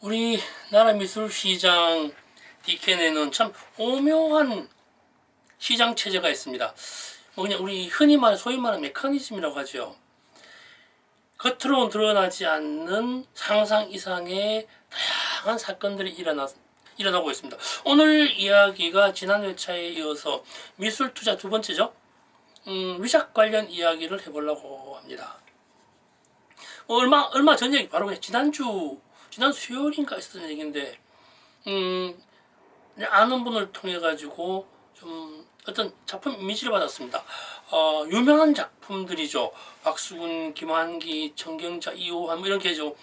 우리나라 미술시장 뒤편에는 참 오묘한 시장 체제가 있습니다. 그냥 우리 흔히 말하는 소위 말하는 메커니즘이라고 하죠. 겉으로는 드러나지 않는 상상 이상의 다양한 사건들이 일어나고 있습니다. 오늘 이야기가 지난 회차에 이어서 미술 투자 두 번째죠. 위작 관련 이야기를 해보려고 합니다. 얼마 전 얘기, 바로 그냥 지난 수요일인가 있었던 얘기인데, 아는 분을 통해 가지고 좀 어떤 작품 이미지를 받았습니다. 유명한 작품들이죠. 박수근, 김환기, 정경자, 이호환 뭐 이런 게죠.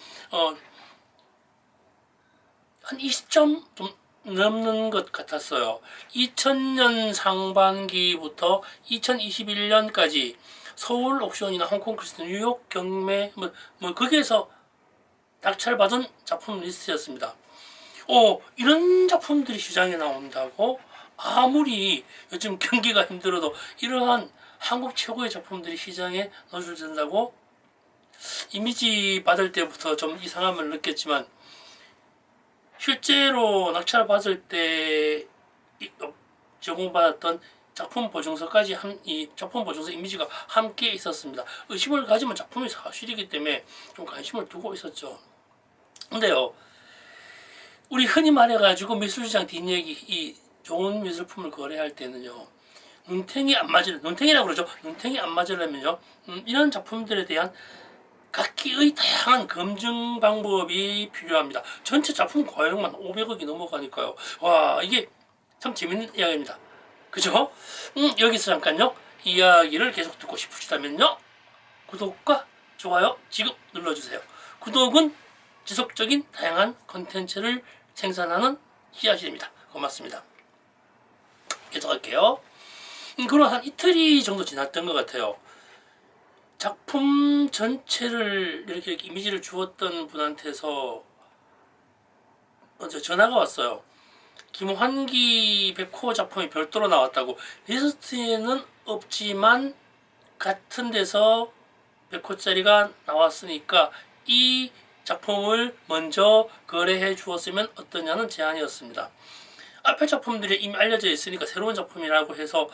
한 20점 좀 넘는 것 같았어요. 2000년 상반기부터 2021년까지 서울 옥션이나 홍콩 크리스트, 뉴욕 경매 뭐 거기에서 낙찰받은 작품 리스트였습니다. 이런 작품들이 시장에 나온다고? 아무리 요즘 경기가 힘들어도 이러한 한국 최고의 작품들이 시장에 노출된다고? 이미지 받을 때부터 좀 이상함을 느꼈지만 실제로 낙찰 받을 때 제공받았던 작품 보증서까지 이 작품 보증서 이미지가 함께 있었습니다. 의심을 가지면 작품이 사실이기 때문에 좀 관심을 두고 있었죠. 근데요, 우리 흔히 말해가지고 미술시장 뒷얘기, 이 좋은 미술품을 거래할 때는요, 눈탱이라고 그러죠. 눈탱이 안 맞으려면요, 이런 작품들에 대한 각기의 다양한 검증 방법이 필요합니다. 전체 작품 과용만 500억이 넘어가니까요. 와, 이게 참 재밌는 이야기입니다. 그죠? 여기서 잠깐요, 이야기를 계속 듣고 싶으시다면요, 구독과 좋아요 지금 눌러주세요. 구독은 지속적인 다양한 컨텐츠를 생산하는 씨앗이 됩니다. 고맙습니다. 계속할게요. 그럼 한 이틀이 정도 지났던 것 같아요. 작품 전체를 이렇게 이미지를 주었던 분한테서 전화가 왔어요. 김환기 백호 작품이 별도로 나왔다고. 리스트에는 없지만 같은 데서 백호짜리가 나왔으니까 이 작품을 먼저 거래해 주었으면 어떠냐는 제안이었습니다. 앞에 작품들이 이미 알려져 있으니까 새로운 작품이라고 해서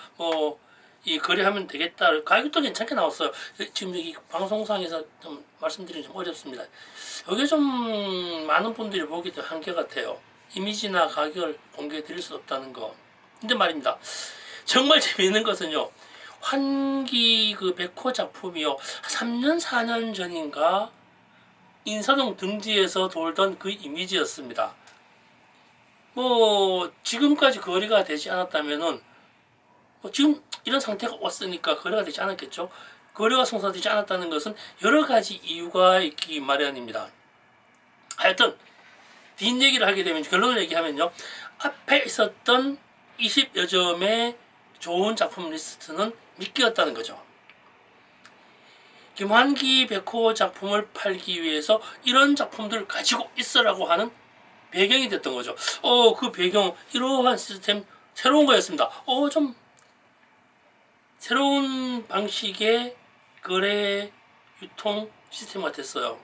이 거래하면 되겠다. 가격도 괜찮게 나왔어요. 지금 여기 방송상에서 좀 말씀드리기 좀 어렵습니다. 여기 좀 많은 분들이 보기도 한계 같아요. 이미지나 가격을 공개해 드릴 수 없다는 거. 근데 말입니다. 정말 재미있는 것은요, 환기 그 백호 작품이요, 3년 4년 전인가 인사동 등지에서 돌던 그 이미지였습니다. 지금까지 거래가 되지 않았다면은 지금 이런 상태가 왔으니까 거래가 되지 않았겠죠. 거래가 성사되지 않았다는 것은 여러 가지 이유가 있기 마련입니다. 하여튼 뒷얘기를 하게 되면, 결론을 얘기하면요, 앞에 있었던 20여 점의 좋은 작품 리스트는 미끼였다는 거죠. 김환기 백호 작품을 팔기 위해서 이런 작품들을 가지고 있으라고 하는 배경이 됐던 거죠. 그 배경, 이러한 시스템 새로운 거였습니다. 좀 새로운 방식의 거래 유통 시스템 같았어요.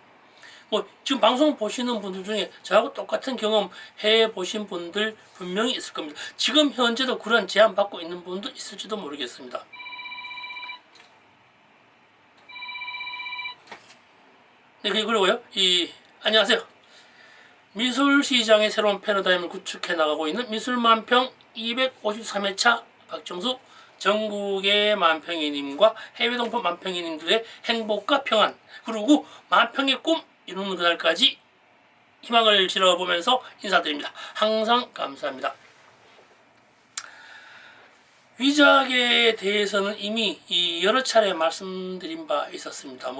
지금 방송 보시는 분들 중에 저하고 똑같은 경험 해 보신 분들 분명히 있을 겁니다. 지금 현재도 그런 제안 받고 있는 분도 있을지도 모르겠습니다. 네, 그리고요, 안녕하세요. 미술시장의 새로운 패러다임을 구축해 나가고 있는 미술만평 253회차 박정수 전국의 만평이님과 해외 동포 만평이님들의 행복과 평안, 그리고 만평의 꿈 이루는 그날까지 희망을 실어보면서 인사드립니다. 항상 감사합니다. 위작에 대해서는 이미 여러 차례 말씀드린 바 있었습니다.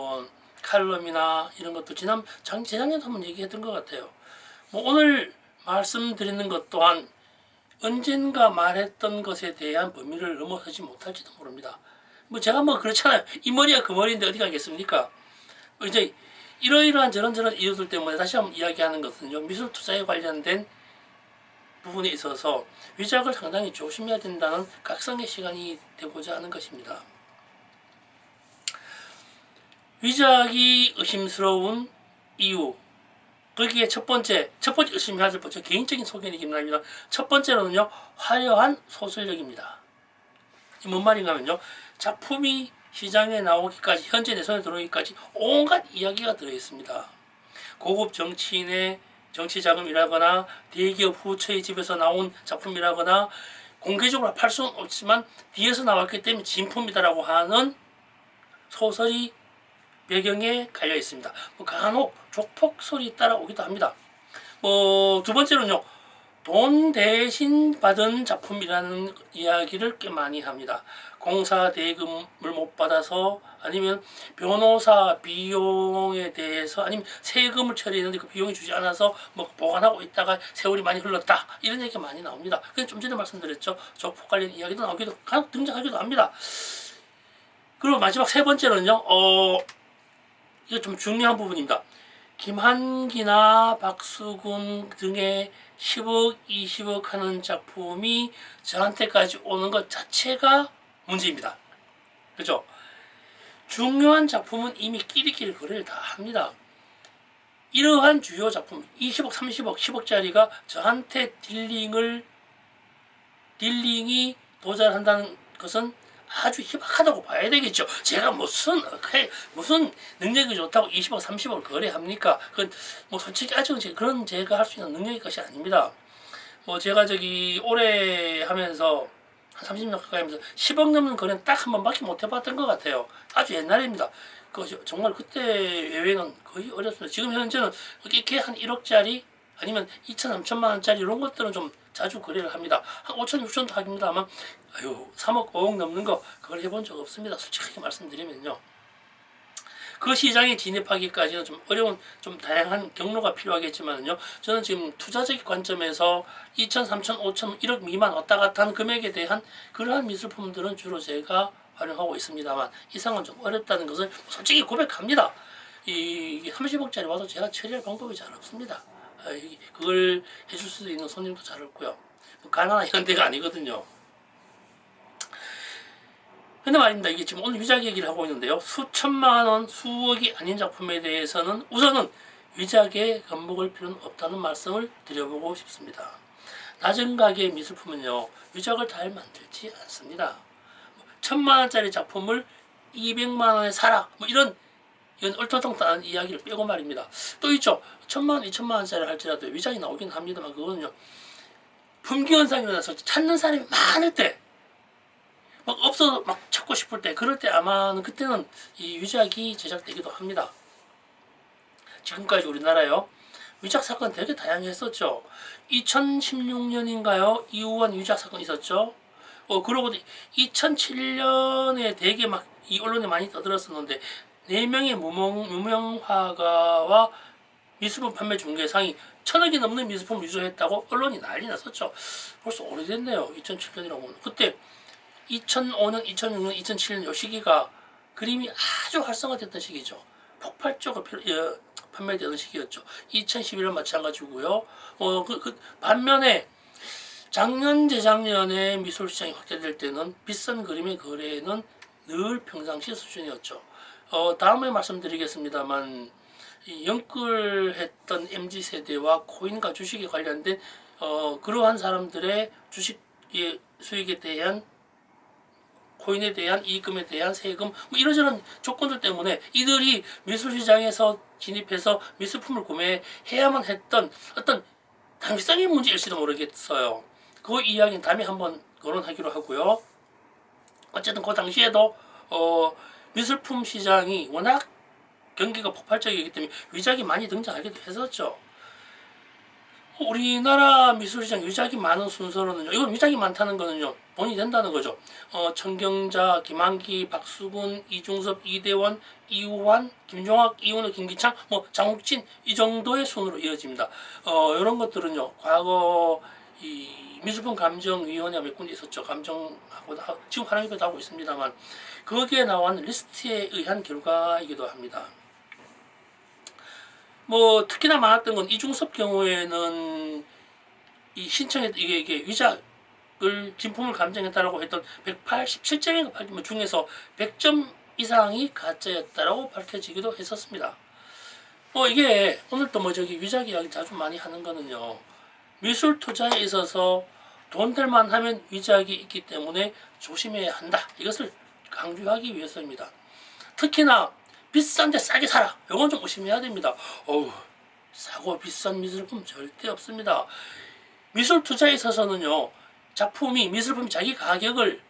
칼럼이나 이런 것도 재작년에 한번 얘기했던 것 같아요. 오늘 말씀드리는 것 또한 언젠가 말했던 것에 대한 범위를 넘어서지 못할지도 모릅니다. 제가 그렇잖아요. 이 머리가 그 머리인데 어디 가겠습니까? 이제 이러이러한 저런저런 이유들 때문에 다시 한번 이야기하는 것은요, 미술 투자에 관련된 부분에 있어서 위작을 상당히 조심해야 된다는 각성의 시간이 되고자 하는 것입니다. 위작이 의심스러운 이유, 거기에 첫 번째 열심히 하실 분, 저 개인적인 소견이긴 합니다. 첫 번째로는요, 화려한 소설력입니다. 이 뭔 말인가 하면요, 작품이 시장에 나오기까지, 현재 내 손에 들어오기까지 온갖 이야기가 들어있습니다. 고급 정치인의 정치 자금이라거나 대기업 후처의 집에서 나온 작품이라거나 공개적으로 팔 수는 없지만 뒤에서 나왔기 때문에 진품이다라고 하는 소설이 배경에 갈려 있습니다. 간혹 족폭 소리 따라오기도 합니다. 두 번째로는요, 돈 대신 받은 작품이라는 이야기를 꽤 많이 합니다. 공사 대금을 못 받아서, 아니면 변호사 비용에 대해서, 아니면 세금을 처리했는데 그 비용이 주지 않아서 보관하고 있다가 세월이 많이 흘렀다, 이런 얘기가 많이 나옵니다. 좀 전에 말씀드렸죠, 족폭 관련 이야기도 나오기도, 간혹 등장하기도 합니다. 그리고 마지막 세 번째로는요, 이거 좀 중요한 부분입니다. 김한기나 박수근 등의 10억, 20억 하는 작품이 저한테까지 오는 것 자체가 문제입니다. 그렇죠? 중요한 작품은 이미 끼리끼리 거래를 다 합니다. 이러한 주요 작품 20억, 30억, 10억짜리가 저한테 딜링이 도달한다는 것은 아주 희박하다고 봐야 되겠죠. 제가 무슨 능력이 좋다고 20억, 30억을 거래합니까? 그건 솔직히 아직은 그런 제가 할 수 있는 능력의 것이 아닙니다. 제가 올해 하면서 한 30년 가까이 하면서 10억 넘는 거래는 딱 한 번밖에 못 해봤던 것 같아요. 아주 옛날입니다. 정말 그때 외에는 거의 어렵습니다. 지금 현재는 이렇게 한 1억짜리 아니면 2천, 3천만 원짜리 이런 것들은 좀 자주 거래를 합니다. 한 5천, 6천도 하기입니다만 3억, 5억 넘는 거 그걸 해본 적 없습니다. 솔직하게 말씀드리면요. 그 시장에 진입하기까지는 좀 어려운, 좀 다양한 경로가 필요하겠지만요. 저는 지금 투자적 관점에서 2천, 3천, 5천, 1억 미만 왔다 갔다 하는 금액에 대한 그러한 미술품들은 주로 제가 활용하고 있습니다만, 이상은 좀 어렵다는 것을 솔직히 고백합니다. 이 30억짜리 와도 제가 처리할 방법이 잘 없습니다. 그걸 해줄 수 있는 손님도 잘 없고요. 가난한 이런 데가 아니거든요. 근데 말입니다. 이게 지금 오늘 위작 얘기를 하고 있는데요. 수천만 원, 수억이 아닌 작품에 대해서는 우선은 위작에 겁먹을 필요는 없다는 말씀을 드려보고 싶습니다. 낮은 가격의 미술품은요, 위작을 잘 만들지 않습니다. 1,000만 원짜리 작품을 200만 원에 사라, 이런 얼토당토한 이야기를 빼고 말입니다. 또 있죠. 1,000만 원, 2,000만 원짜리 할지라도 위작이 나오긴 합니다만, 그거는요, 품귀현상이 일어나서 찾는 사람이 많을 때, 없어서 찾고 싶을 때, 그럴 때 아마는 그때는 이 위작이 제작되기도 합니다. 지금까지 우리나라요, 위작 사건 되게 다양했었죠. 2016년인가요? 이우원 위작 사건 있었죠. 그러고 2007년에 되게 이 언론에 많이 떠들었었는데, 4명의 무명 화가와 미술품 판매 중개상이 1,000억이 넘는 미술품을 유조했다고 언론이 난리 났었죠. 벌써 오래됐네요. 2007년이라고. 그때 2005년, 2006년, 2007년 이 시기가 그림이 아주 활성화됐던 시기죠. 폭발적으로 판매되는 시기였죠. 2011년 마찬가지고요. 반면에 작년, 재작년에 미술시장이 확대될 때는 비싼 그림의 거래는 늘 평상시 수준이었죠. 다음에 말씀드리겠습니다만, 영끌했던 MZ세대와 코인과 주식에 관련된 그러한 사람들의 주식의 수익에 대한, 코인에 대한 이익금에 대한 세금, 이러저런 조건들 때문에 이들이 미술시장에서 진입해서 미술품을 구매해야만 했던 어떤 당위성의 문제일지도 모르겠어요. 그 이야기는 다음에 한번 거론하기로 하고요. 어쨌든 그 당시에도 미술품 시장이 워낙 경기가 폭발적이기 때문에 위작이 많이 등장하기도 했었죠. 우리나라 미술시장 위작이 많은 순서로는요, 이건 위작이 많다는 거는요, 돈이 된다는 거죠. 천경자, 김한기, 박수근, 이중섭, 이대원, 이우환, 김종학, 이훈우, 김기창, 장욱진, 이 정도의 순으로 이어집니다. 이런 것들은요, 과거 이 미술품 감정위원회가 몇 군데 있었죠. 감정하고 지금 하나님께도 하고 있습니다만, 거기에 나온 리스트에 의한 결과이기도 합니다. 특히나 많았던 건 이중섭 경우에는 이 신청했 이게 위작을 진품을 감정했다라고 했던 187점인가 8점 중에서 100점 이상이 가짜였다라고 밝혀지기도 했었습니다. 이게 오늘 또 저기 위작 이야기 자주 많이 하는 거는요. 미술 투자에 있어서 돈 될 만하면 위작이 있기 때문에 조심해야 한다. 이것을 강조하기 위해서입니다. 특히나 비싼데 싸게 사라. 이건 좀 조심해야 됩니다. 싸고 비싼 미술품 절대 없습니다. 미술 투자에 있어서는요. 미술품이 자기 가격을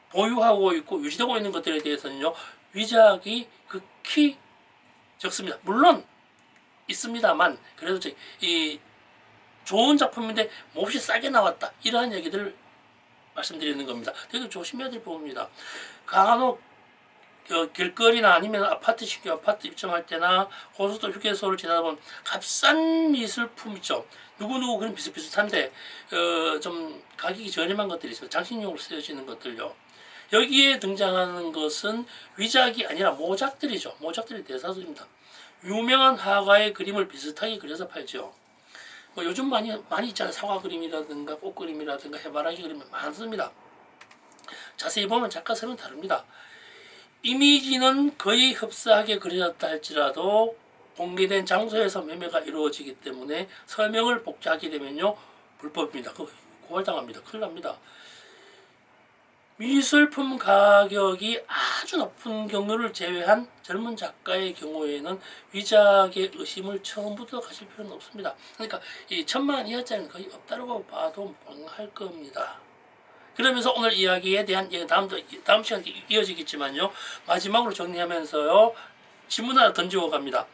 보유하고 있고 유지되고 있는 것들에 대해서는요. 위작이 극히 적습니다. 물론 있습니다만 그래도 이 좋은 작품인데 몹시 싸게 나왔다. 이러한 얘기들을 말씀드리는 겁니다. 되게 조심해야 될 부분입니다. 간혹 길거리나 아니면 신규 아파트 입점할 때나 고속도로 휴게소를 지나다 보면 값싼 미술품 있죠. 누구누구 그런 비슷비슷한데 좀 가격이 저렴한 것들이 있어요. 장식용으로 쓰여지는 것들요. 여기에 등장하는 것은 위작이 아니라 모작들이죠. 모작들이 대다수입니다. 유명한 화가의 그림을 비슷하게 그려서 팔죠. 요즘 많이 있잖아요. 사과 그림이라든가 꽃 그림이라든가 해바라기 그림이 많습니다. 자세히 보면 작가 설명은 다릅니다. 이미지는 거의 흡사하게 그려졌다 할지라도 공개된 장소에서 매매가 이루어지기 때문에 설명을 복제하게 되면요 불법입니다. 고발당합니다. 큰일 납니다. 미술품 가격이 아주 높은 경우를 제외한 젊은 작가의 경우에는 위작의 의심을 처음부터 가질 필요는 없습니다. 그러니까 이 1,000만 원 이하짜리는 거의 없다고 봐도 뻔할 겁니다. 그러면서 오늘 이야기에 대한 다음 시간에 이어지겠지만요. 마지막으로 정리하면서요. 질문 하나 던지고 갑니다.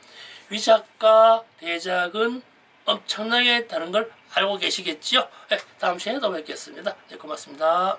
위작과 대작은 엄청나게 다른 걸 알고 계시겠지요? 네, 다음 시간에 또 뵙겠습니다. 네, 고맙습니다.